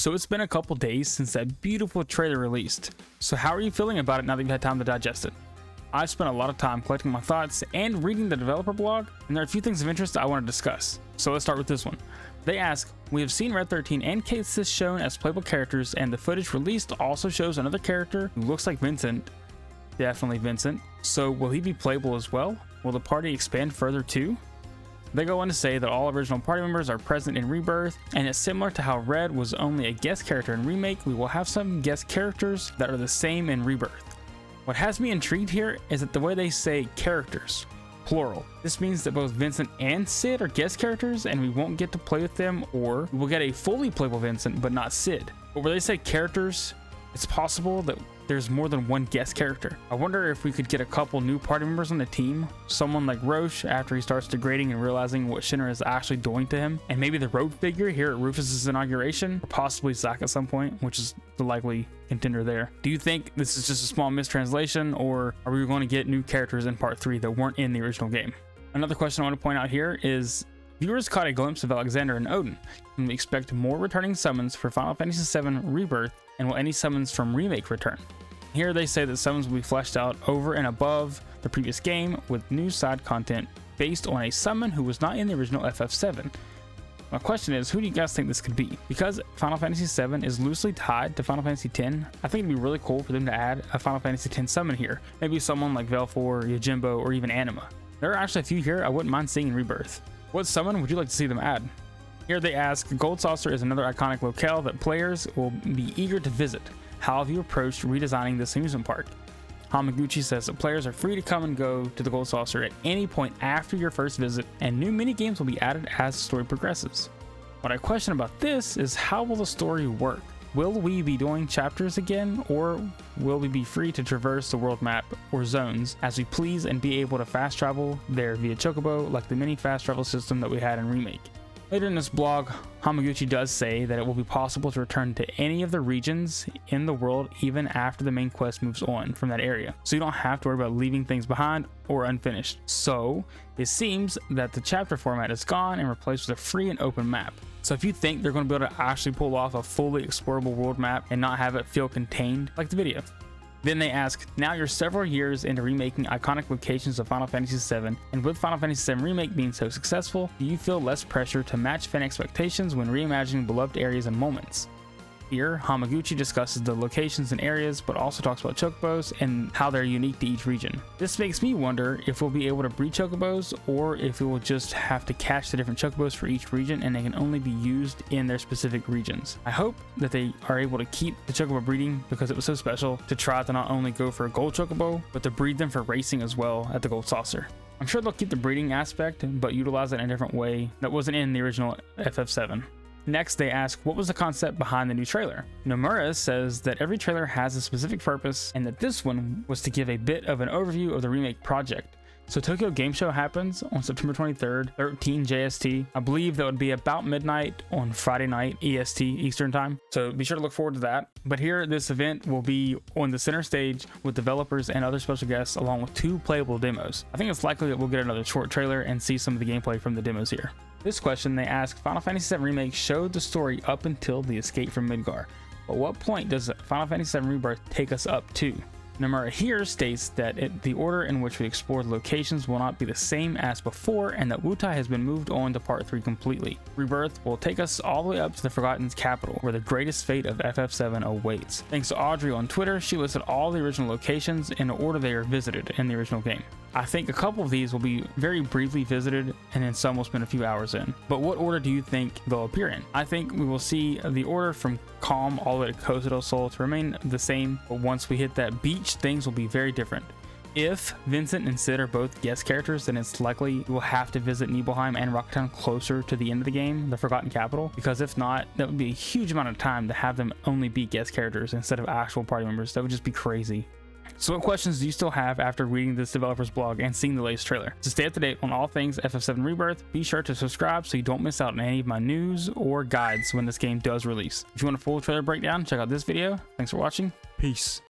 So it's been a couple days since that beautiful trailer released. So how are you feeling about it now that you've had time to digest it? I've spent a lot of time collecting my thoughts and reading the developer blog, and there are a few things of interest I want to discuss. So let's start with this one. They ask, we have seen Red 13 and Kate Sis shown as playable characters, and the footage released also shows another character who looks like Vincent. Definitely Vincent. So will he be playable as well? Will the party expand further too? They go on to say that all original party members are present in Rebirth, and it's similar to how Red was only a guest character in Remake, we will have some guest characters that are the same in Rebirth. What has me intrigued here is that the way they say characters, plural. This means that both Vincent and Sid are guest characters and we won't get to play with them, or we'll get a fully playable Vincent but not Sid. But where they say characters, it's possible that there's more than one guest character. I wonder if we could get a couple new party members on the team, someone like Roche after he starts degrading and realizing what Shinra is actually doing to him, and maybe the rogue figure here at Rufus's inauguration, or possibly Zack at some point, which is the likely contender there. Do you think this is just a small mistranslation, or are we going to get new characters in part 3 that weren't in the original game? Another question I want to point out here is, viewers caught a glimpse of Alexander and Odin. Can we expect more returning summons for Final Fantasy VII Rebirth, and will any summons from Remake return? Here they say that summons will be fleshed out over and above the previous game with new side content based on a summon who was not in the original FF7. My question is, who do you guys think this could be? Because Final Fantasy VII is loosely tied to Final Fantasy X, I think it'd be really cool for them to add a Final Fantasy X summon here. Maybe someone like Velfor, Yojimbo, or even Anima. There are actually a few here I wouldn't mind seeing in Rebirth. What summon would you like to see them add? Here they ask, Gold Saucer is another iconic locale that players will be eager to visit. How have you approached redesigning this amusement park? Hamaguchi says that players are free to come and go to the Gold Saucer at any point after your first visit, and new mini-games will be added as the story progresses. What I question about this is, how will the story work? Will we be doing chapters again, or will we be free to traverse the world map or zones as we please and be able to fast travel there via Chocobo like the mini fast travel system that we had in Remake? Later in this blog, Hamaguchi does say that it will be possible to return to any of the regions in the world even after the main quest moves on from that area, so you don't have to worry about leaving things behind or unfinished. So it seems that the chapter format is gone and replaced with a free and open map. So if you think they're going to be able to actually pull off a fully explorable world map and not have it feel contained, like the video. Then they ask, now you're several years into remaking iconic locations of Final Fantasy VII, and with Final Fantasy VII Remake being so successful, do you feel less pressure to match fan expectations when reimagining beloved areas and moments? Here, Hamaguchi discusses the locations and areas, but also talks about chocobos and how they're unique to each region. This makes me wonder if we'll be able to breed chocobos, or if we will just have to catch the different chocobos for each region and they can only be used in their specific regions. I hope that they are able to keep the chocobo breeding because it was so special to try to not only go for a gold chocobo, but to breed them for racing as well at the Gold Saucer. I'm sure they'll keep the breeding aspect, but utilize it in a different way that wasn't in the original FF7. Next, they ask, what was the concept behind the new trailer? Nomura says that every trailer has a specific purpose, and that this one was to give a bit of an overview of the remake project. So Tokyo Game Show happens on September 23rd, 13 JST. I believe that would be about midnight on Friday night, EST, Eastern Time. So be sure to look forward to that. But here, this event will be on the center stage with developers and other special guests, along with 2 playable demos. I think it's likely that we'll get another short trailer and see some of the gameplay from the demos here. This question they ask, Final Fantasy VII Remake showed the story up until the escape from Midgar. But what point does Final Fantasy VII Rebirth take us up to? Nomura here states that the order in which we explore the locations will not be the same as before, and that Wutai has been moved on to part 3 completely. Rebirth will take us all the way up to the Forgotten's capital, where the greatest fate of FF7 awaits. Thanks to Audrey on Twitter, she listed all the original locations in the order they are visited in the original game. I think a couple of these will be very briefly visited, and then some will spend a few hours in. But what order do you think they'll appear in? I think we will see the order from Calm all the way to Costa del Sol to remain the same, but once we hit that beach, things will be very different. If Vincent and Sid are both guest characters, then it's likely we'll have to visit Nibelheim and Rocktown closer to the end of the game, the Forgotten Capital, because if not, that would be a huge amount of time to have them only be guest characters instead of actual party members. That would just be crazy. So what questions do you still have after reading this developer's blog and seeing the latest trailer? To stay up to date on all things FF7 Rebirth, be sure to subscribe so you don't miss out on any of my news or guides when this game does release. If you want a full trailer breakdown, check out this video. Thanks for watching. Peace.